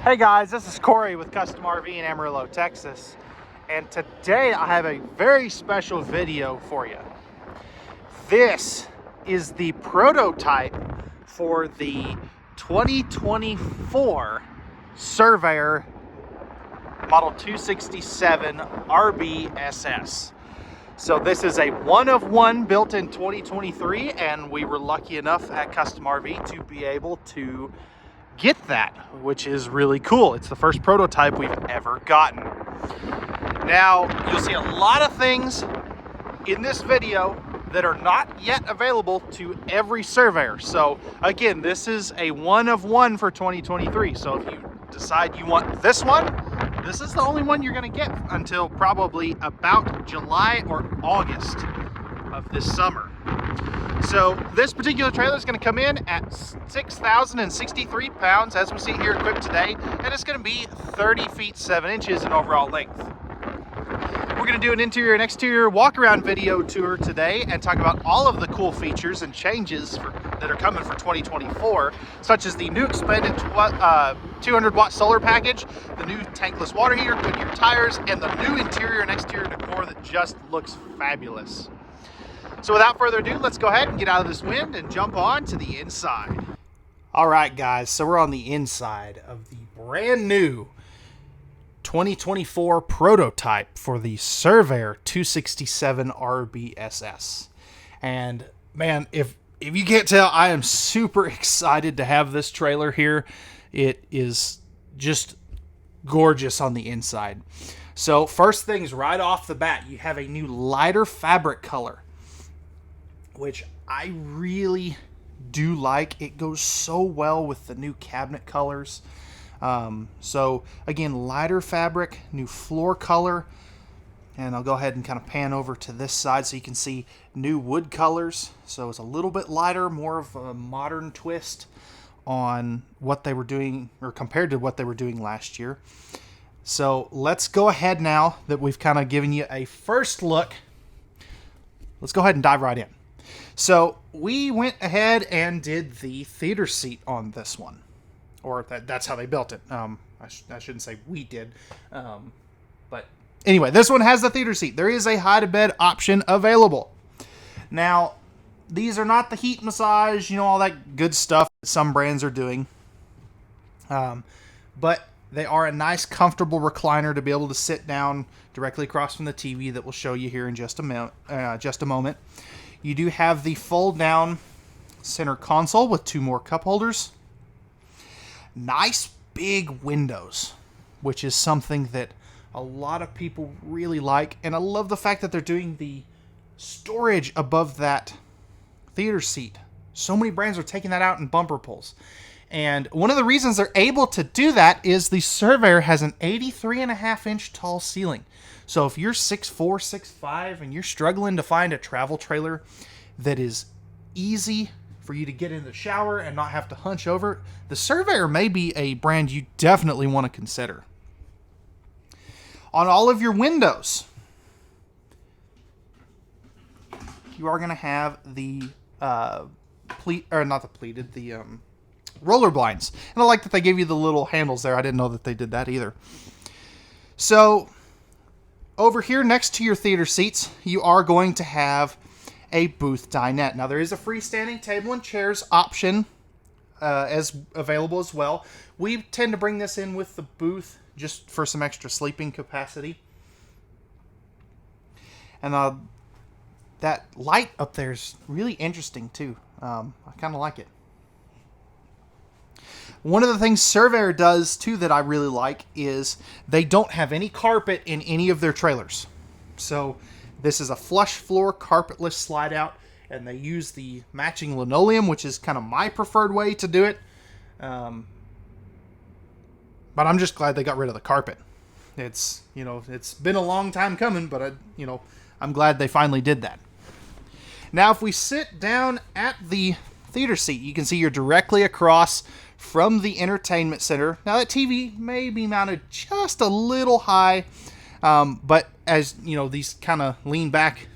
Hey guys, this is Cory with Custom RV in Amarillo, Texas. And today I have a very special video for you. This is the prototype for the 2024 Surveyor Model 267 RBSS. So this is a one-of-one built in 2023, and we were lucky enough at Custom RV to be able to get that, which is really cool. It's the first prototype we've ever gotten. Now, you'll see a lot of things in this video that are not yet available to every Surveyor. So again, this is a one-of-one for 2023. So if you decide you want this one, this is the only one you're going to get until probably about July or August of this summer. So this particular trailer is going to come in at 6,063 pounds, as we see here equipped today, and it's going to be 30 feet 7 inches in overall length. We're going to do an interior and exterior walk-around video tour today and talk about all of the cool features and changes that are coming for 2024, such as the new expanded 200-watt solar package, the new tankless water heater, Goodyear tires, and the new interior and exterior decor that just looks fabulous. So without further ado, let's go ahead and get out of this wind and jump on to the inside. All right, guys, so we're on the inside of the brand new 2024 prototype for the Surveyor 267 RBSS. And man, if you can't tell, I am super excited to have this trailer here. It is just gorgeous on the inside. So first things right off the bat, you have a new lighter fabric color, which I really do like. It goes so well with the new cabinet colors. So again, lighter fabric, new floor color, and I'll go ahead and kind of pan over to this side so you can see new wood colors. So it's a little bit lighter, more of a modern twist on what they were doing, or compared to what they were doing last year. So let's go ahead, now that we've kind of given you a first look, let's go ahead and dive right in. So we went ahead and did the theater seat on this one, or that's how they built it. I shouldn't say we did, but anyway, this one has the theater seat. There is a hide-to-bed option available. Now, these are not the heat massage, all that good stuff that some brands are doing, but they are a nice, comfortable recliner to be able to sit down directly across from the TV that we'll show you here in just a moment. You do have the fold-down center console with 2 more cup holders. Nice big windows, which is something that a lot of people really like. And I love the fact that they're doing the storage above that theater seat. So many brands are taking that out in bumper pulls. And one of the reasons they're able to do that is the Surveyor has an 83.5-inch tall ceiling. So if you're 6'4", 6'5", and you're struggling to find a travel trailer that is easy for you to get in the shower and not have to hunch over, the Surveyor may be a brand you definitely want to consider. On all of your windows, you are going to have the roller blinds. And I like that they gave you the little handles there. I didn't know that they did that either. So over here next to your theater seats, you are going to have a booth dinette. Now there is a freestanding table and chairs option as available as well. We tend to bring this in with the booth just for some extra sleeping capacity. And that light up there is really interesting too. I kind of like it. One of the things Surveyor does too that I really like is they don't have any carpet in any of their trailers. So this is a flush floor carpetless slide out, and they use the matching linoleum, which is kind of my preferred way to do it. But I'm just glad they got rid of the carpet. It's been a long time coming, but I'm glad they finally did that. Now, if we sit down at the theater seat, you can see you're directly across from the entertainment center. Now, that TV may be mounted just a little high, but as these kind of lean back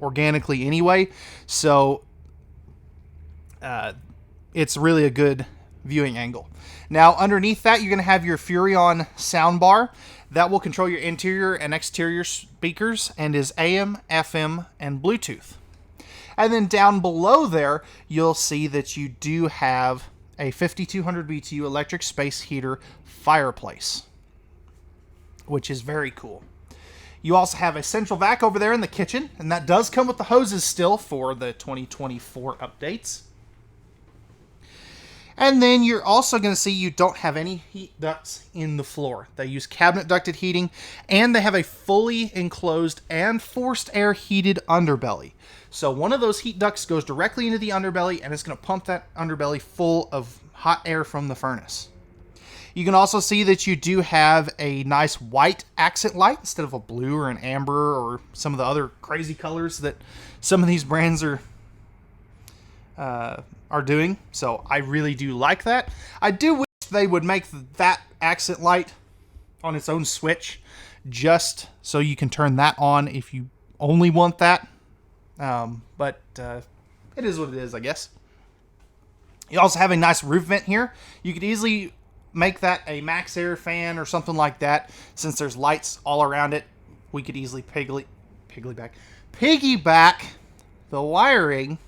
organically anyway, so it's really a good viewing angle. Now underneath that, you're going to have your Furrion soundbar that will control your interior and exterior speakers and is AM, FM, and Bluetooth. And then down below there, you'll see that you do have a 5200 BTU electric space heater fireplace, which is very cool. You also have a central vac over there in the kitchen, and that does come with the hoses still for the 2024 updates. And then you're also going to see you don't have any heat ducts in the floor. They use cabinet ducted heating, and they have a fully enclosed and forced air heated underbelly. So one of those heat ducts goes directly into the underbelly, and it's going to pump that underbelly full of hot air from the furnace. You can also see that you do have a nice white accent light instead of a blue or an amber or some of the other crazy colors that some of these brands are doing. So I really do like that. I do wish they would make that accent light on its own switch, just so you can turn that on if you only want that. But it is what it is, I guess. You also have a nice roof vent here. You could easily make that a max air fan or something like that. Since there's lights all around it, we could easily piggyback the wiring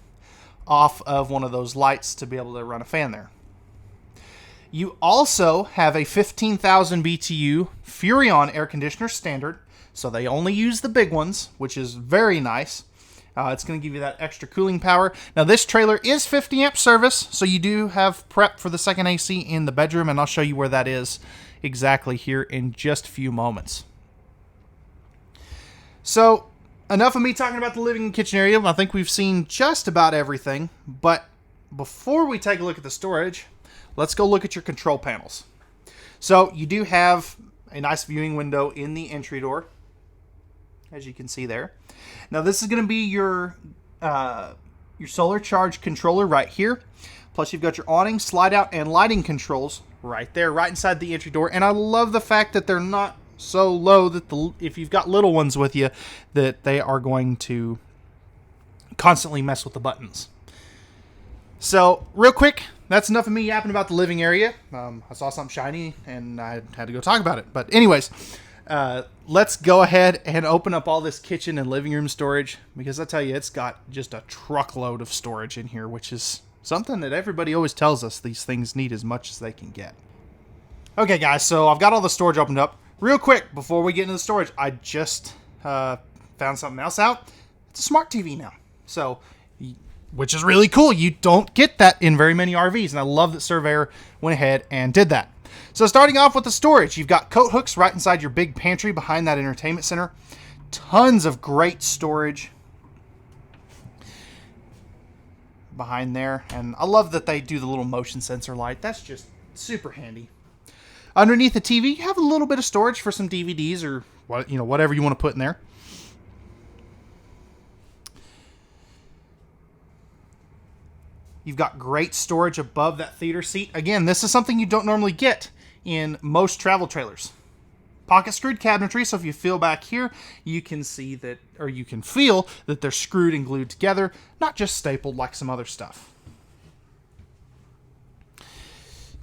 off of one of those lights to be able to run a fan there. You also have a 15,000 BTU Furrion air conditioner standard, so they only use the big ones, which is very nice. It's going to give you that extra cooling power. Now, this trailer is 50 amp service, so you do have prep for the second AC in the bedroom, and I'll show you where that is exactly here in just a few moments. So, enough of me talking about the living and kitchen area. I think we've seen just about everything, but before we take a look at the storage, let's go look at your control panels. So, you do have a nice viewing window in the entry door, as you can see there. Now this is going to be your solar charge controller right here. Plus you've got your awning, slide out, and lighting controls right there, right inside the entry door. And I love the fact that they're not so low that if you've got little ones with you, that they are going to constantly mess with the buttons. So real quick, that's enough of me yapping about the living area. I saw something shiny and I had to go talk about it. But anyways, let's go ahead and open up all this kitchen and living room storage, because I tell you, it's got just a truckload of storage in here, which is something that everybody always tells us these things need as much as they can get. Okay guys, so I've got all the storage opened up. Real quick, before we get into the storage, I just found something else out. It's a smart TV now, so which is really cool. You don't get that in very many RVs, and I love that Surveyor went ahead and did that. So starting off with the storage, you've got coat hooks right inside your big pantry behind that entertainment center. Tons of great storage behind there, and I love that they do the little motion sensor light. That's just super handy. Underneath the TV, you have a little bit of storage for some DVDs or whatever you want to put in there. You've got great storage above that theater seat. Again, this is something you don't normally get in most travel trailers. Pocket screwed cabinetry, so if you feel back here, you can see that, or you can feel that they're screwed and glued together, not just stapled like some other stuff.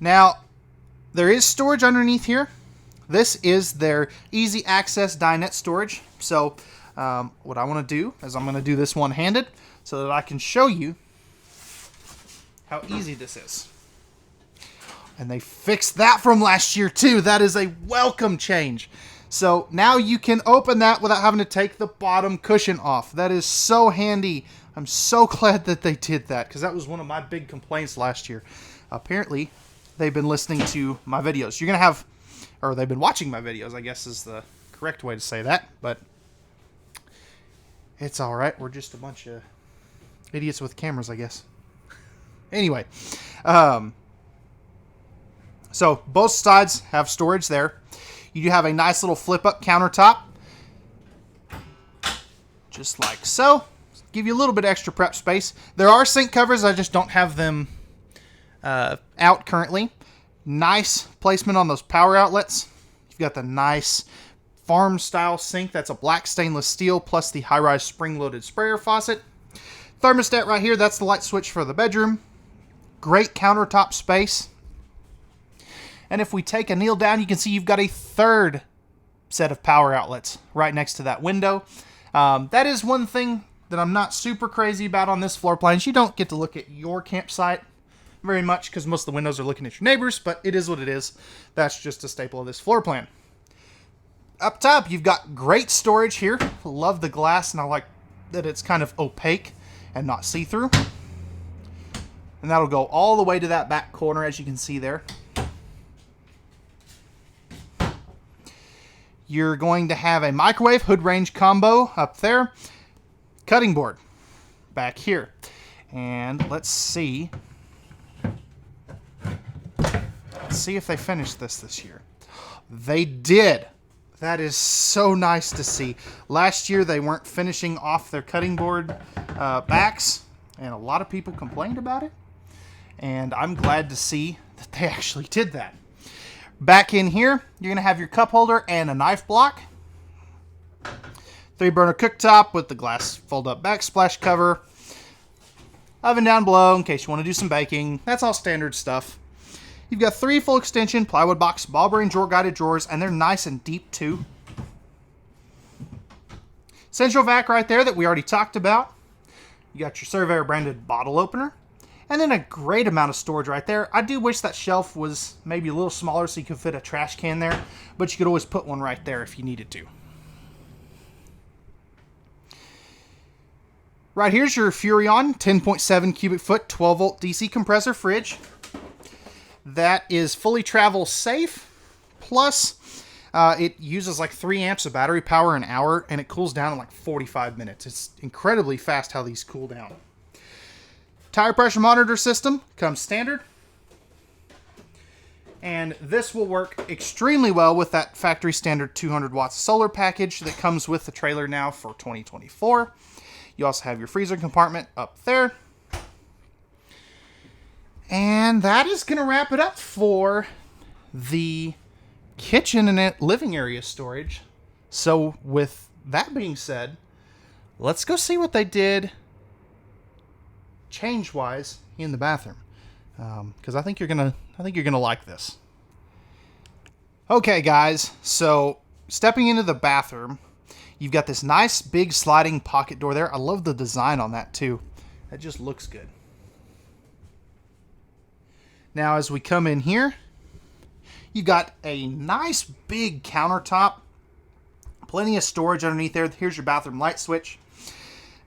Now, there is storage underneath here. This is their easy access dinette storage. So what I want to do is I'm going to do this one-handed so that I can show you how easy this is. And they fixed that from last year too. That is a welcome change. So now you can open that without having to take the bottom cushion off. That is so handy. I'm so glad that they did that, because that was one of my big complaints last year. Apparently, they've been listening to my videos. You're going to have, or they've been watching my videos, I guess is the correct way to say that. But it's all right. We're just a bunch of idiots with cameras, I guess. Anyway, so both sides have storage there. You do have a nice little flip-up countertop, just like so. Give you a little bit extra prep space. There are sink covers. I just don't have them out currently. Nice placement on those power outlets. You've got the nice farm-style sink. That's a black stainless steel plus the high-rise spring-loaded sprayer faucet. Thermostat right here. That's the light switch for the bedroom. Great countertop space. And if we take a kneel down, you can see you've got a third set of power outlets right next to that window. That is one thing that I'm not super crazy about on this floor plan. You don't get to look at your campsite very much because most of the windows are looking at your neighbors, but it is what it is. That's just a staple of this floor plan. Up top, you've got great storage here. Love the glass, and I like that it's kind of opaque and not see-through. And that'll go all the way to that back corner, as you can see there. You're going to have a microwave hood range combo up there. Cutting board back here. And let's see. Let's see if they finished this year. They did. That is so nice to see. Last year they weren't finishing off their cutting board backs, and a lot of people complained about it. And I'm glad to see that they actually did that. Back in here, you're going to have your cup holder and a knife block. 3-burner cooktop with the glass fold-up backsplash cover. Oven down below in case you want to do some baking. That's all standard stuff. You've got 3 full extension plywood box ball bearing drawer guided drawers, and they're nice and deep too. Central vac right there that we already talked about. You got your Surveyor branded bottle opener. And then a great amount of storage right there. I do wish that shelf was maybe a little smaller so you could fit a trash can there, but you could always put one right there if you needed to. Right here's your Furrion 10.7 cubic foot 12 volt DC compressor fridge. That is fully travel safe, plus it uses like 3 amps of battery power an hour, and it cools down in like 45 minutes. It's incredibly fast how these cool down. Tire pressure monitor system comes standard. And this will work extremely well with that factory standard 200 watts solar package that comes with the trailer now for 2024. You also have your freezer compartment up there. And that is going to wrap it up for the kitchen and living area storage. So with that being said, let's go see what they did change-wise in the bathroom, because I think you're gonna like this. Okay, guys. So stepping into the bathroom, you've got this nice big sliding pocket door there. I love the design on that too. That just looks good. Now, as we come in here, you've got a nice big countertop, plenty of storage underneath there. Here's your bathroom light switch.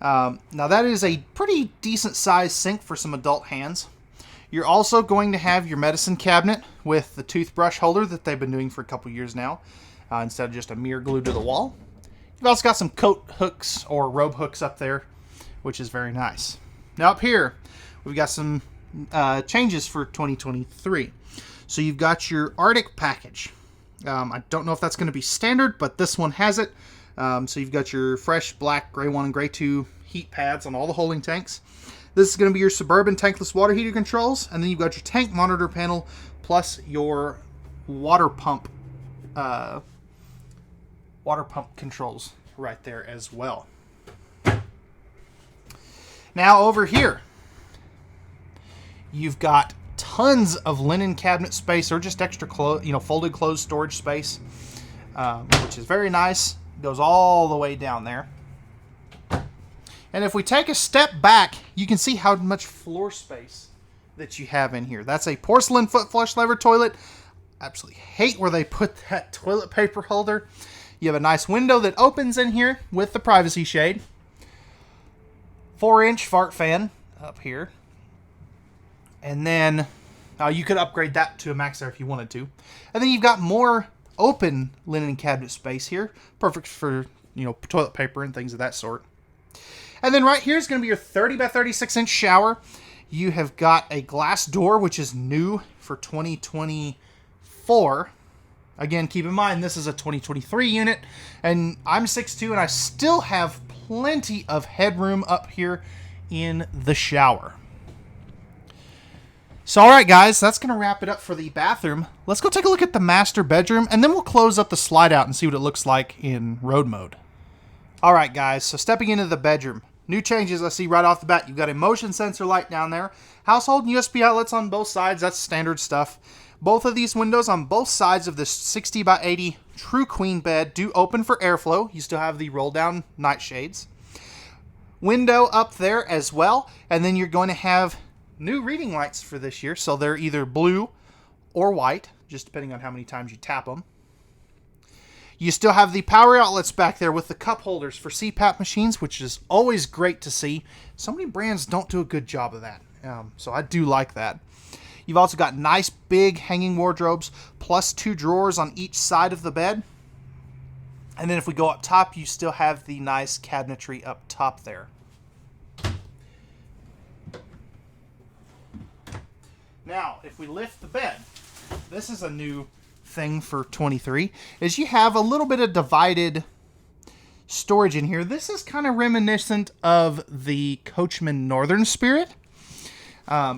Now that is a pretty decent sized sink for some adult hands. You're also going to have your medicine cabinet with the toothbrush holder that they've been doing for a couple years now, instead of just a mirror glued to the wall. You've also got some coat hooks or robe hooks up there, which is very nice. Now up here, we've got some changes for 2023. So you've got your Arctic package. I don't know if that's going to be standard, but this one has it. So you've got your fresh black, gray 1, and gray 2 heat pads on all the holding tanks. This is going to be your Suburban tankless water heater controls, and then you've got your tank monitor panel plus your water pump controls right there as well. Now over here, you've got tons of linen cabinet space or just extra folded clothes storage space, which is very nice. Goes all the way down there. And if we take a step back, you can see how much floor space that you have in here. That's a porcelain foot flush lever toilet. Absolutely hate where they put that toilet paper holder. You have a nice window that opens in here with the privacy shade. 4-inch fart fan up here. And then you could upgrade that to a max there if you wanted to. And then you've got more open linen cabinet space here, perfect for toilet paper and things of that sort. And then right here is going to be your 30 by 36 inch shower. You have got a glass door, which is new for 2024. Again, keep in mind this is a 2023 unit, and I'm 6'2", and I still have plenty of headroom up here in the shower. So, all right, guys, that's going to wrap it up for the bathroom. Let's go take a look at the master bedroom, and then we'll close up the slide out and see what it looks like in road mode. All right, guys, so stepping into the bedroom. New changes I see right off the bat. You've got a motion sensor light down there. Household and USB outlets on both sides. That's standard stuff. Both of these windows on both sides of this 60 by 80 true queen bed do open for airflow. You still have the roll down nightshades. Window up there as well, and then you're going to have new reading lights for this year, so they're either blue or white, just depending on how many times you tap them. You still have the power outlets back there with the cup holders for CPAP machines, which is always great to see. So many brands don't do a good job of that, so I do like that. You've also got nice big hanging wardrobes, plus 2 drawers on each side of the bed. And then if we go up top, you still have the nice cabinetry up top there. Now, if we lift the bed, this is a new thing for 23, is you have a little bit of divided storage in here. This is kind of reminiscent of the Coachman Northern Spirit.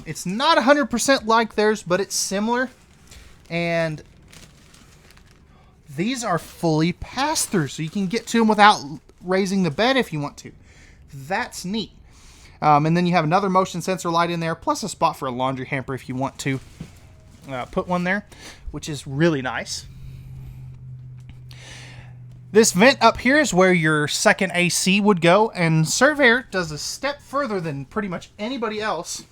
It's not 100% like theirs, but it's similar. And these are fully pass-through, so you can get to them without raising the bed if you want to. That's neat. And then you have another motion sensor light in there, plus a spot for a laundry hamper if you want to put one there, which is really nice. This vent up here is where your second AC would go, and Surveyor does a step further than pretty much anybody else.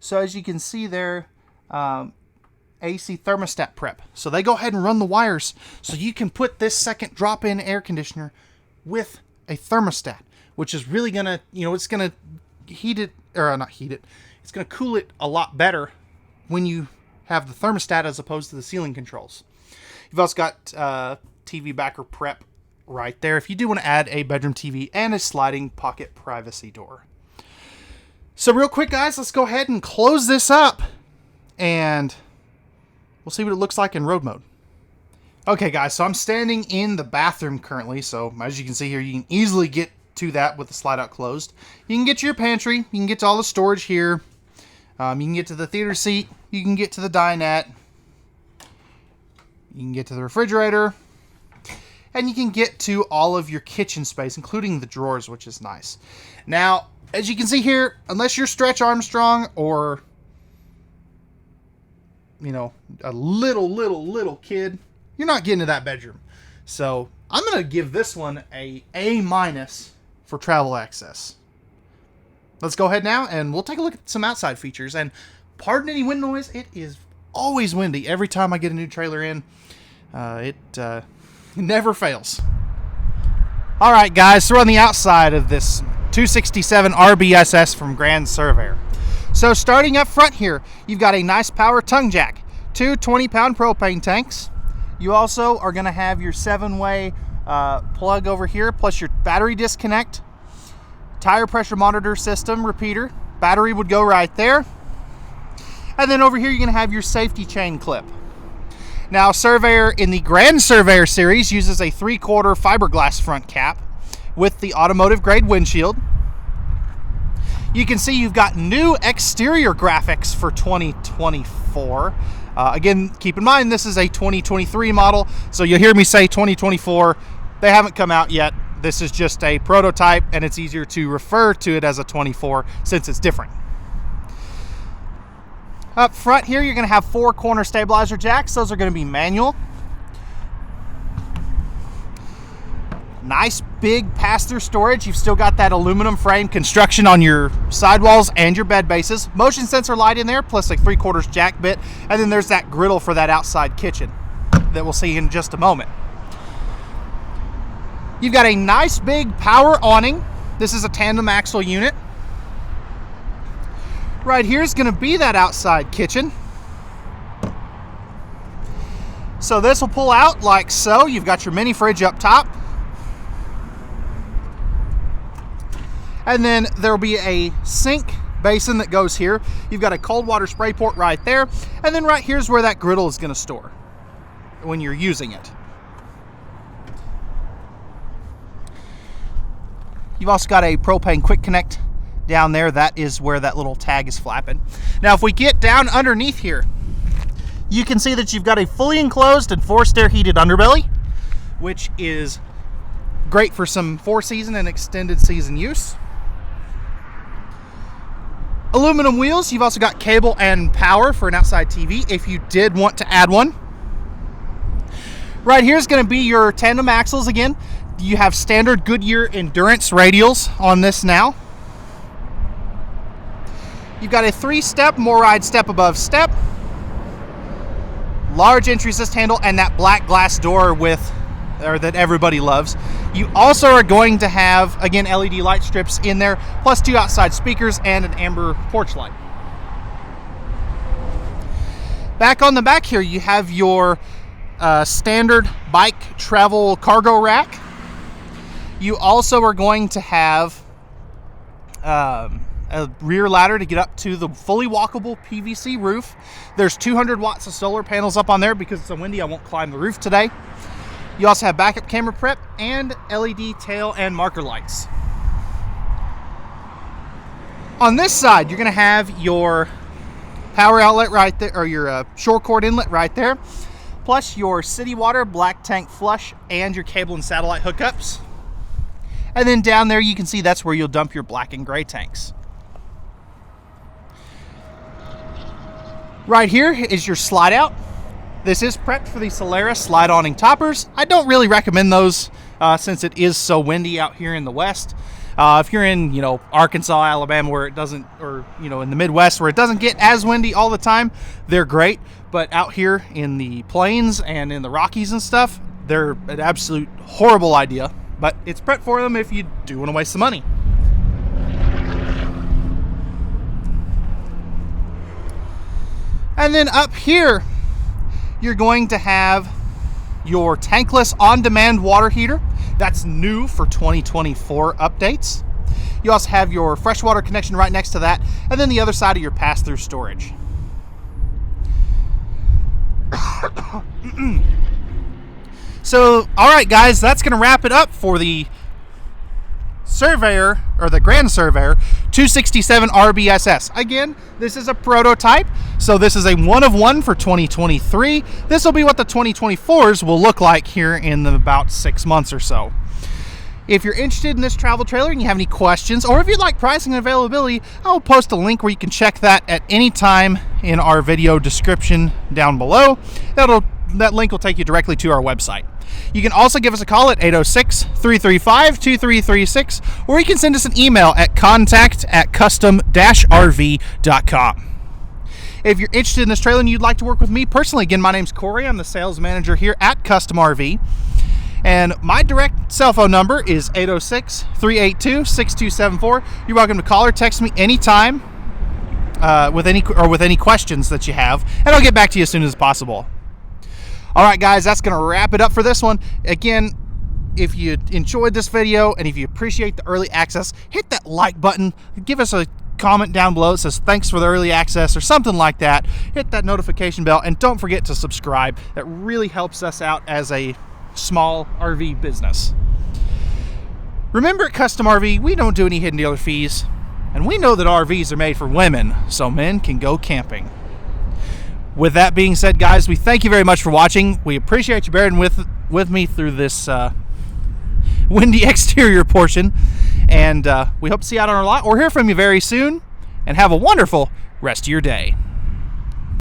So as you can see there, AC thermostat prep. So they go ahead and run the wires so you can put this second drop-in air conditioner with a thermostat, which is really gonna, it's gonna heat it, or not heat it, it's gonna cool it a lot better when you have the thermostat as opposed to the ceiling controls. You've also got TV backer prep right there if you do want to add a bedroom TV and a sliding pocket privacy door. So real quick, guys, let's go ahead and close this up and we'll see what it looks like in road mode. Okay, guys, so I'm standing in the bathroom currently, so as you can see here, you can easily get to that with the slide out closed. You can get to your pantry, you can get to all the storage here, you can get to the theater seat, you can get to the dinette, you can get to the refrigerator, and you can get to all of your kitchen space, including the drawers, which is nice. Now, as you can see here, unless you're Stretch Armstrong or, a little kid, you're not getting to that bedroom. So I'm going to give this one a A- for travel access. Let's go ahead now and we'll take a look at some outside features. And pardon any wind noise, it is always windy every time I get a new trailer in. It never fails. All right, guys, so we're on the outside of this 267 RBSS from Grand Surveyor. So starting up front here, you've got a nice power tongue jack, 2 20-pound propane tanks. You also are going to have your 7-way plug over here, plus your battery disconnect, tire pressure monitor system repeater. Battery would go right there. And then over here, you're going to have your safety chain clip. Now, Surveyor in the Grand Surveyor series uses a 3/4 fiberglass front cap with the automotive grade windshield. You can see you've got new exterior graphics for 2024. Again, keep in mind, this is a 2023 model, so you'll hear me say 2024. They haven't come out yet. This is just a prototype, and it's easier to refer to it as a 24 since it's different. Up front here, you're going to have 4 corner stabilizer jacks. Those are going to be manual. Nice big pass-through storage. You've still got that aluminum frame construction on your sidewalls and your bed bases. Motion sensor light in there, plus a 3/4 jack bit. And then there's that griddle for that outside kitchen that we'll see in just a moment. You've got a nice big power awning. This is a tandem axle unit. Right here is going to be that outside kitchen. So this will pull out like so. You've got your mini fridge up top. And then there'll be a sink basin that goes here. You've got a cold water spray port right there. And then right here's where that griddle is going to store when you're using it. You've also got a propane quick connect down there. That is where that little tag is flapping. Now, if we get down underneath here, you can see that you've got a fully enclosed and forced air heated underbelly, which is great for some 4-season and extended season use. Aluminum wheels. You've also got cable and power for an outside TV if you did want to add one. Right here is going to be your tandem axles again. You have standard Goodyear Endurance radials on this now. You've got a 3-step MORryde step above step, large entry assist handle, and that black glass door that everybody loves. You also are going to have, again, LED light strips in there, plus 2 outside speakers and an amber porch light. Back on the back here, you have your standard bike travel cargo rack. You also are going to have a rear ladder to get up to the fully walkable PVC roof. There's 200 watts of solar panels up on there. Because it's so windy, I won't climb the roof today. You also have backup camera prep and LED tail and marker lights. On this side, you're going to have your power outlet right there, or your shore cord inlet right there, plus your city water, black tank flush, and your cable and satellite hookups. And then down there you can see that's where you'll dump your black and gray tanks. Right here is your slide out. This is prepped for the Solaris slide awning toppers. I don't really recommend those since it is so windy out here in the west. If you're in, Arkansas, Alabama, where it doesn't, or, in the Midwest where it doesn't get as windy all the time, they're great. But out here in the plains and in the Rockies and stuff, they're an absolute horrible idea. But it's prepped for them if you do want to waste some money. And then up here, you're going to have your tankless on-demand water heater. That's new for 2024 updates. You also have your freshwater connection right next to that, and then the other side of your pass-through storage. So, all right, guys, that's going to wrap it up for the Surveyor, or the Grand Surveyor 267RBSS. Again, this is a prototype, so this is a one-of-one for 2023. This will be what the 2024s will look like here in about 6 months or so. If you're interested in this travel trailer and you have any questions, or if you'd like pricing and availability, I'll post a link where you can check that at any time in our video description down below. That link will take you directly to our website. You can also give us a call at 806-335-2336, or you can send us an email at contact@custom-rv.com. If you're interested in this trailer and you'd like to work with me personally, again, my name's Cory. I'm the sales manager here at Custom RV. And my direct cell phone number is 806-382-6274. You're welcome to call or text me anytime with any questions that you have, and I'll get back to you as soon as possible. All right, guys, that's going to wrap it up for this one. Again, if you enjoyed this video and if you appreciate the early access, hit that like button. Give us a comment down below that says thanks for the early access or something like that. Hit that notification bell, and don't forget to subscribe. That really helps us out as a small RV business. Remember, at Custom RV, we don't do any hidden dealer fees, and we know that RVs are made for women, so men can go camping. With that being said, guys, we thank you very much for watching. We appreciate you bearing with me through this windy exterior portion, and we hope to see you out on our lot or hear from you very soon, and have a wonderful rest of your day.